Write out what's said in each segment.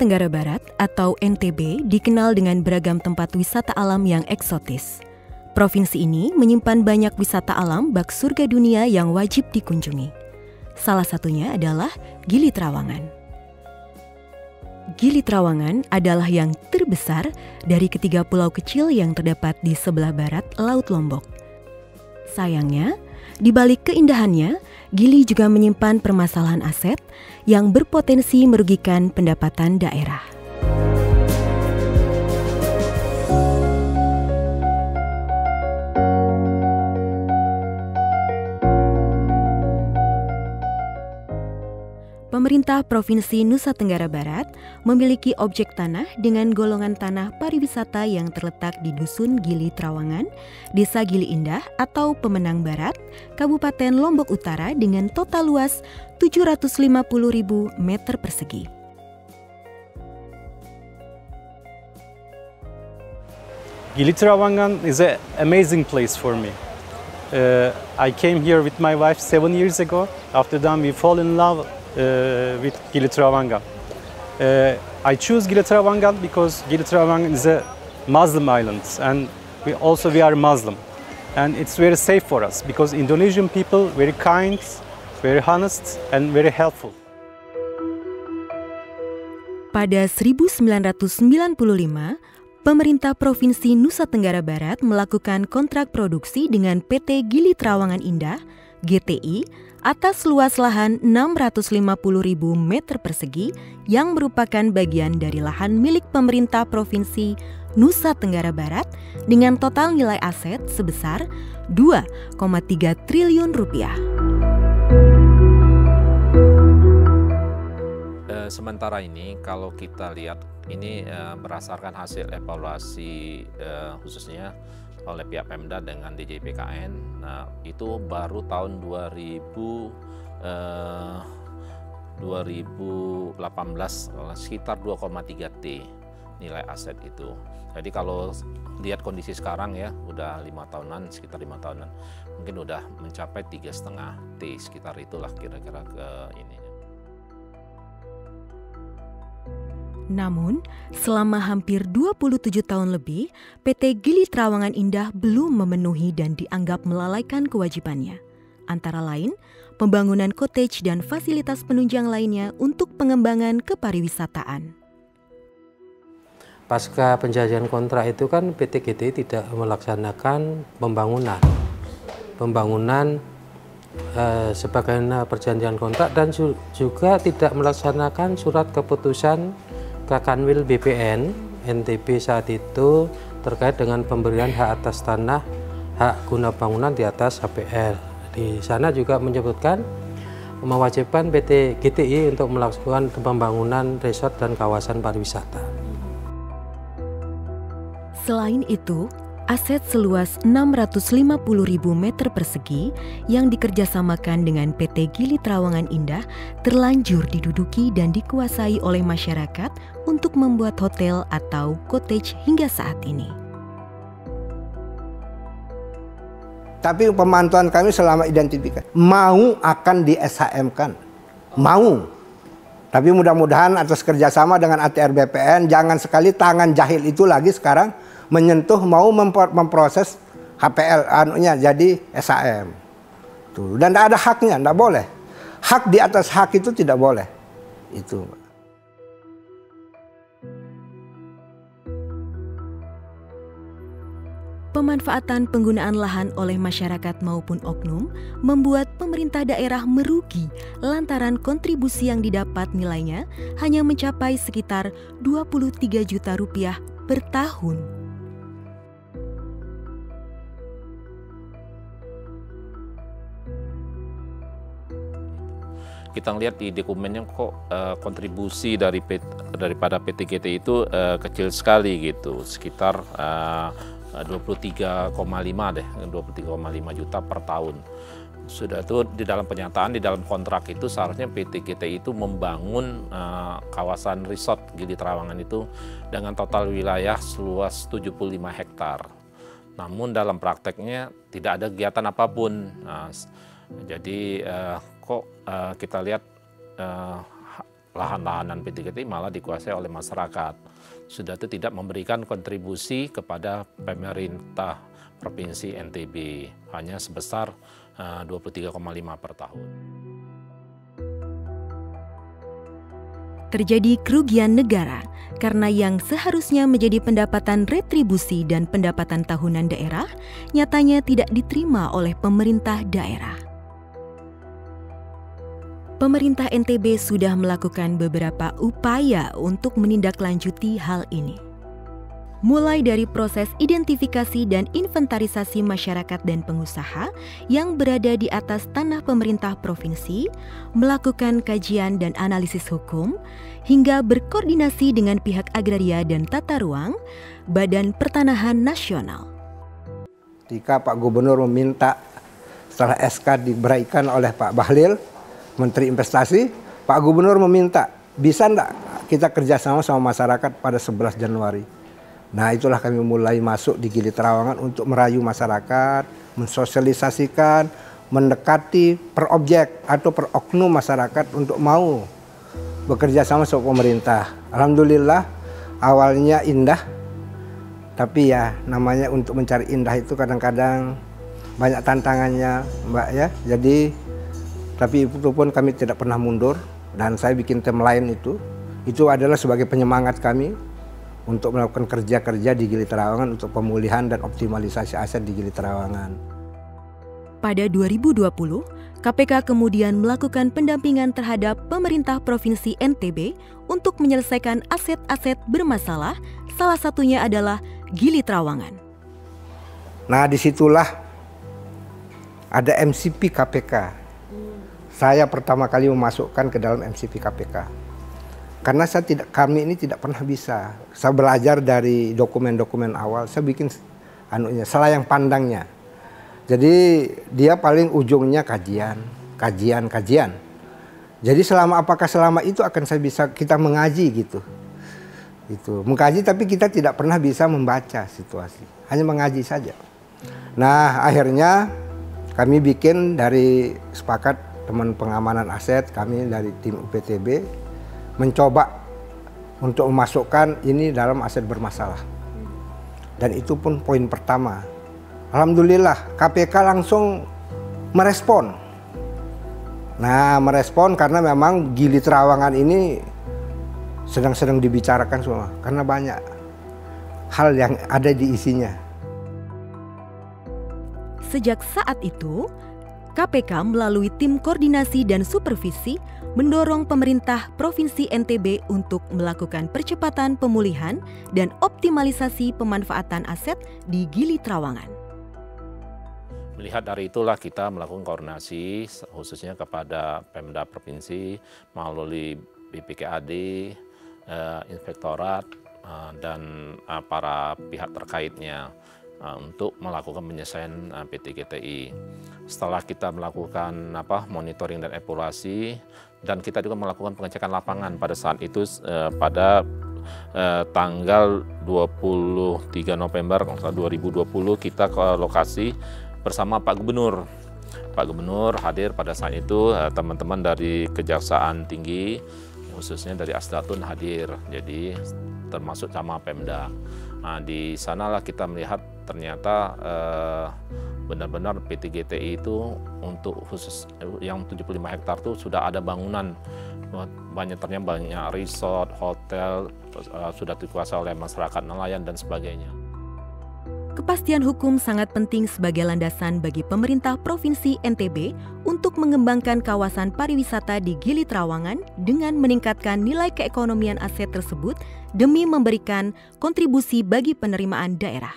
Tenggara Barat atau NTB dikenal dengan beragam tempat wisata alam yang eksotis. Provinsi ini menyimpan banyak wisata alam bak surga dunia yang wajib dikunjungi. Salah satunya adalah Gili Trawangan. Gili Trawangan adalah yang terbesar dari ketiga pulau kecil yang terdapat di sebelah barat Laut Lombok. Sayangnya, di balik keindahannya, Gili juga menyimpan permasalahan aset yang berpotensi merugikan pendapatan daerah. Pemerintah Provinsi Nusa Tenggara Barat memiliki objek tanah dengan golongan tanah pariwisata yang terletak di Dusun Gili Trawangan, Desa Gili Indah atau Pemenang Barat, Kabupaten Lombok Utara dengan total luas 750.000 meter persegi. Gili Trawangan is an amazing place for me. I came here with my wife 7 years ago. After that, we fall in love with Gili Trawangan. I choose Gili Trawangan because Gili Trawangan is a Muslim island, and we are Muslim, and it's very safe for us because Indonesian people very kind, very honest, and very helpful. Pada 1995, pemerintah Provinsi Nusa Tenggara Barat melakukan kontrak produksi dengan PT Gili Trawangan Indah (GTI) atas luas lahan 650.000 meter persegi yang merupakan bagian dari lahan milik pemerintah Provinsi Nusa Tenggara Barat dengan total nilai aset sebesar 2,3 triliun rupiah. Sementara ini kalau kita lihat ini berdasarkan hasil evaluasi khususnya oleh pihak Pemda dengan DJPKN, nah itu baru tahun 2018 sekitar 2,3 T nilai aset itu. Jadi kalau lihat kondisi sekarang ya udah 5 tahunan, sekitar 5 tahunan, mungkin udah mencapai 3,5 T sekitar itulah kira-kira ke ininya. Namun, selama hampir 27 tahun lebih, PT Gili Trawangan Indah belum memenuhi dan dianggap melalaikan kewajibannya. Antara lain, pembangunan cottage dan fasilitas penunjang lainnya untuk pengembangan kepariwisataan. Pasca penjajahan kontrak itu kan PT GTI tidak melaksanakan pembangunan sebagaimana perjanjian kontrak dan juga tidak melaksanakan surat keputusan Kakanwil BPN NTB saat itu terkait dengan pemberian hak atas tanah, hak guna bangunan di atas HPL. Di sana juga menyebutkan mewajibkan PT GTI untuk melakukan pembangunan resort dan kawasan pariwisata. Selain itu, aset seluas 650.000 meter persegi yang dikerjasamakan dengan PT Gili Trawangan Indah terlanjur diduduki dan dikuasai oleh masyarakat untuk membuat hotel atau cottage hingga saat ini. Tapi pemantauan kami selama identifikasi, mau akan di SHM-kan, mau. Tapi mudah-mudahan atas kerjasama dengan ATR BPN, jangan sekali tangan jahil itu lagi sekarang menyentuh mau memproses HPL jadi SHM. Tuh. Dan tidak ada haknya, tidak boleh. Hak di atas hak itu tidak boleh. Itu. Pemanfaatan penggunaan lahan oleh masyarakat maupun oknum membuat pemerintah daerah merugi lantaran kontribusi yang didapat nilainya hanya mencapai sekitar 23 juta rupiah per tahun. Kita lihat di dokumennya kok kontribusi daripada PT GTI itu kecil sekali gitu, sekitar 23,5 juta per tahun. Sudah itu di dalam penyataan, di dalam kontrak itu seharusnya PT GTI itu membangun kawasan resort Gili Trawangan itu dengan total wilayah seluas 75 hektar. Namun dalam prakteknya tidak ada kegiatan apapun. Jadi kok kita lihat lahan-lahanan PT GTI malah dikuasai oleh masyarakat. Sudah itu tidak memberikan kontribusi kepada pemerintah Provinsi NTB, hanya sebesar 23,5 per tahun. Terjadi kerugian negara karena yang seharusnya menjadi pendapatan retribusi dan pendapatan tahunan daerah nyatanya tidak diterima oleh pemerintah daerah. Pemerintah NTB sudah melakukan beberapa upaya untuk menindaklanjuti hal ini. Mulai dari proses identifikasi dan inventarisasi masyarakat dan pengusaha yang berada di atas tanah pemerintah provinsi, melakukan kajian dan analisis hukum, hingga berkoordinasi dengan pihak agraria dan tata ruang, Badan Pertanahan Nasional. Ketika Pak Gubernur meminta setelah SK diberikan oleh Pak Bahlil, Menteri Investasi, Pak Gubernur meminta, bisa enggak kita kerjasama sama masyarakat pada 11 Januari. Nah, itulah kami mulai masuk di Gili Trawangan untuk merayu masyarakat, mensosialisasikan, mendekati per objek atau per oknum masyarakat untuk mau bekerja sama pemerintah. Alhamdulillah awalnya indah, tapi ya namanya untuk mencari indah itu kadang-kadang banyak tantangannya, Mbak ya. Jadi tapi itu pun kami tidak pernah mundur dan saya bikin tim lain itu adalah sebagai penyemangat kami untuk melakukan kerja-kerja di Gili Trawangan untuk pemulihan dan optimalisasi aset di Gili Trawangan. Pada 2020, KPK kemudian melakukan pendampingan terhadap pemerintah Provinsi NTB untuk menyelesaikan aset-aset bermasalah, salah satunya adalah Gili Trawangan. Nah, disitulah ada MCP KPK. Saya pertama kali memasukkan ke dalam MCP KPK. Karena kami ini tidak pernah bisa. Saya belajar dari dokumen-dokumen awal, saya bikin selayang pandangnya. Jadi dia paling ujungnya kajian. Jadi apakah selama itu akan kita mengaji gitu. Mengkaji tapi kita tidak pernah bisa membaca situasi. Hanya mengaji saja. Nah, akhirnya kami bikin dari sepakat teman pengamanan aset, kami dari tim UPTB mencoba untuk memasukkan ini dalam aset bermasalah. Dan itu pun poin pertama. Alhamdulillah KPK langsung merespon. Nah, merespon karena memang Gili Trawangan ini sedang dibicarakan semua. Karena banyak hal yang ada di isinya. Sejak saat itu, KPK melalui tim koordinasi dan supervisi mendorong pemerintah Provinsi NTB untuk melakukan percepatan pemulihan dan optimalisasi pemanfaatan aset di Gili Trawangan. Melihat dari itulah kita melakukan koordinasi khususnya kepada Pemda Provinsi melalui BPKAD, Inspektorat, dan para pihak terkaitnya untuk melakukan penyelesaian PT GTI. Setelah kita melakukan monitoring dan evaluasi, dan kita juga melakukan pengecekan lapangan pada saat itu pada tanggal 23 November 2020 kita ke lokasi bersama Pak Gubernur. Pak Gubernur hadir pada saat itu, teman-teman dari Kejaksaan Tinggi khususnya dari Asdatun hadir, jadi termasuk sama Pemda. Nah, di sanalah kita melihat ternyata benar-benar PT GTI itu untuk khusus yang 75 hektar itu sudah ada bangunan, ternyata banyak resort, hotel, sudah dikuasai oleh masyarakat nelayan dan sebagainya. Kepastian hukum sangat penting sebagai landasan bagi pemerintah Provinsi NTB untuk mengembangkan kawasan pariwisata di Gili Trawangan dengan meningkatkan nilai keekonomian aset tersebut demi memberikan kontribusi bagi penerimaan daerah.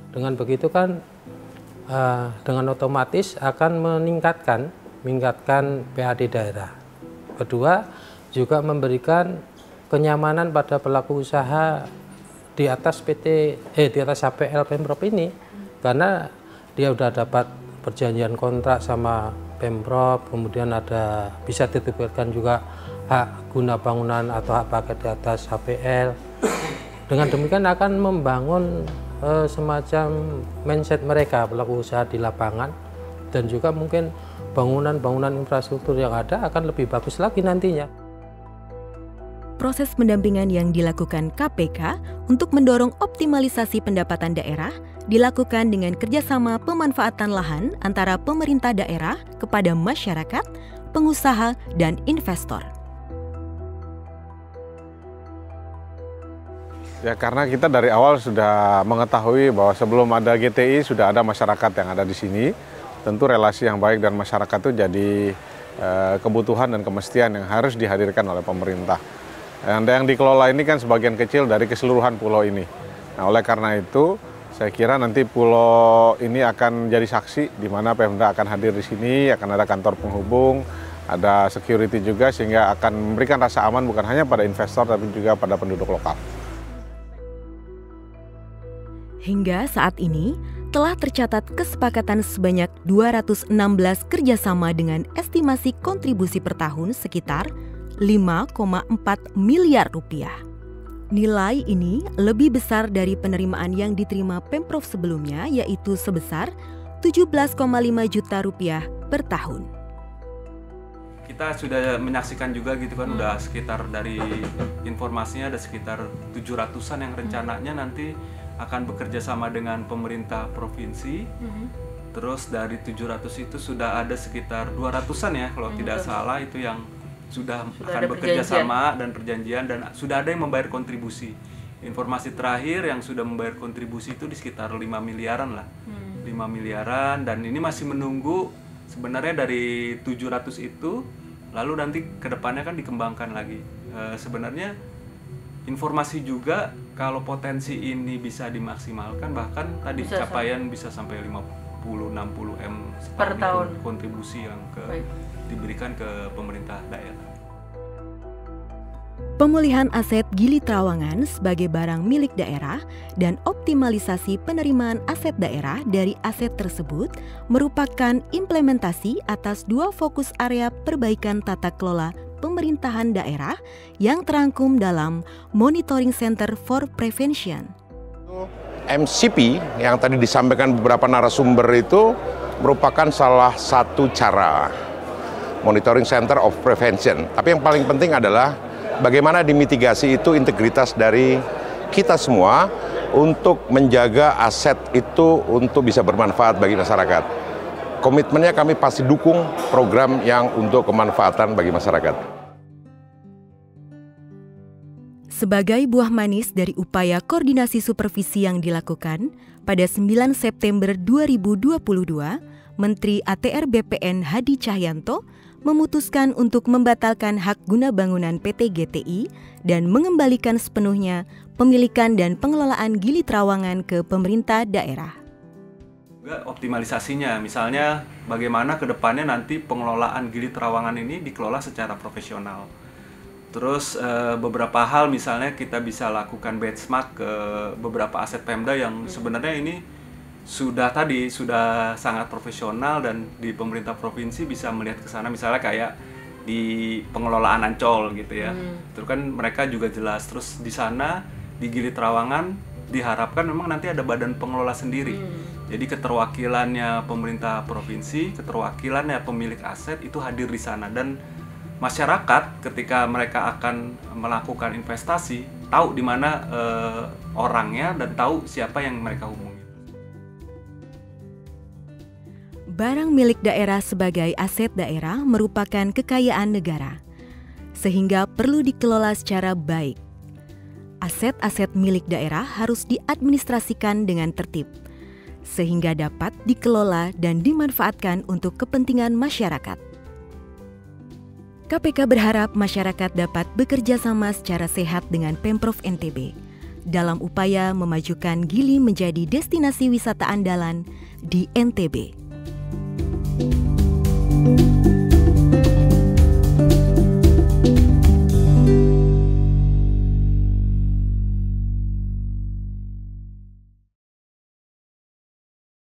Dengan begitu kan dengan otomatis akan meningkatkan PAD daerah. Kedua, juga memberikan kenyamanan pada pelaku usaha di atas di atas HPL Pemprov ini, karena dia udah dapat perjanjian kontrak sama Pemprov, kemudian bisa diterbitkan juga hak guna bangunan atau hak pakai di atas HPL. Dengan demikian akan membangun semacam mindset mereka pelaku usaha di lapangan, dan juga mungkin bangunan-bangunan infrastruktur yang ada akan lebih bagus lagi nantinya. Proses pendampingan yang dilakukan KPK untuk mendorong optimalisasi pendapatan daerah dilakukan dengan kerjasama pemanfaatan lahan antara pemerintah daerah kepada masyarakat, pengusaha, dan investor. Ya, karena kita dari awal sudah mengetahui bahwa sebelum ada GTI sudah ada masyarakat yang ada di sini. Tentu relasi yang baik dan masyarakat itu jadi kebutuhan dan kemestian yang harus dihadirkan oleh pemerintah. Yang dikelola ini kan sebagian kecil dari keseluruhan pulau ini. Nah, oleh karena itu saya kira nanti pulau ini akan jadi saksi di mana Pemda akan hadir di sini, akan ada kantor penghubung, ada security juga sehingga akan memberikan rasa aman bukan hanya pada investor tapi juga pada penduduk lokal. Hingga saat ini, telah tercatat kesepakatan sebanyak 216 kerjasama dengan estimasi kontribusi per tahun sekitar 5,4 miliar rupiah. Nilai ini lebih besar dari penerimaan yang diterima Pemprov sebelumnya, yaitu sebesar 17,5 juta rupiah per tahun. Kita sudah menyaksikan juga gitu kan, udah sekitar dari informasinya ada sekitar 700-an yang rencananya nanti akan bekerja sama dengan pemerintah provinsi. Terus dari 700 itu sudah ada sekitar 200-an ya kalau tidak salah itu yang sudah akan bekerja sama dan perjanjian dan sudah ada yang membayar kontribusi. Informasi terakhir yang sudah membayar kontribusi itu di sekitar 5 miliaran lah. 5 miliaran dan ini masih menunggu sebenarnya dari 700 itu lalu nanti kedepannya kan dikembangkan lagi. Sebenarnya informasi juga kalau potensi ini bisa dimaksimalkan bahkan tadi capaian bisa sampai 50-60 M per tahun kontribusi yang diberikan ke pemerintah daerah. Pemulihan aset Gili Trawangan sebagai barang milik daerah dan optimalisasi penerimaan aset daerah dari aset tersebut merupakan implementasi atas dua fokus area perbaikan tata kelola pemerintahan daerah yang terangkum dalam Monitoring Center for Prevention. MCP yang tadi disampaikan beberapa narasumber itu merupakan salah satu cara Monitoring Center of Prevention. Tapi yang paling penting adalah bagaimana dimitigasi itu integritas dari kita semua untuk menjaga aset itu untuk bisa bermanfaat bagi masyarakat. Komitmennya kami pasti dukung program yang untuk kemanfaatan bagi masyarakat. Sebagai buah manis dari upaya koordinasi supervisi yang dilakukan, pada 9 September 2022, Menteri ATR BPN Hadi Cahyanto memutuskan untuk membatalkan hak guna bangunan PT GTI dan mengembalikan sepenuhnya pemilikan dan pengelolaan Gili Trawangan ke pemerintah daerah. Juga optimalisasinya, misalnya bagaimana ke depannya nanti pengelolaan Gili Trawangan ini dikelola secara profesional. Terus beberapa hal misalnya kita bisa lakukan benchmark ke beberapa aset Pemda yang sebenarnya ini sudah sangat profesional dan di pemerintah provinsi bisa melihat ke sana misalnya kayak di pengelolaan Ancol gitu ya. Terus kan mereka juga jelas terus di sana di Gili Trawangan diharapkan memang nanti ada badan pengelola sendiri. Jadi keterwakilannya pemerintah provinsi, keterwakilannya pemilik aset itu hadir di sana dan masyarakat ketika mereka akan melakukan investasi tahu di mana orangnya dan tahu siapa yang mereka hubungi. Barang milik daerah sebagai aset daerah merupakan kekayaan negara, sehingga perlu dikelola secara baik. Aset-aset milik daerah harus diadministrasikan dengan tertib, sehingga dapat dikelola dan dimanfaatkan untuk kepentingan masyarakat. KPK berharap masyarakat dapat bekerja sama secara sehat dengan Pemprov NTB dalam upaya memajukan Gili menjadi destinasi wisata andalan di NTB.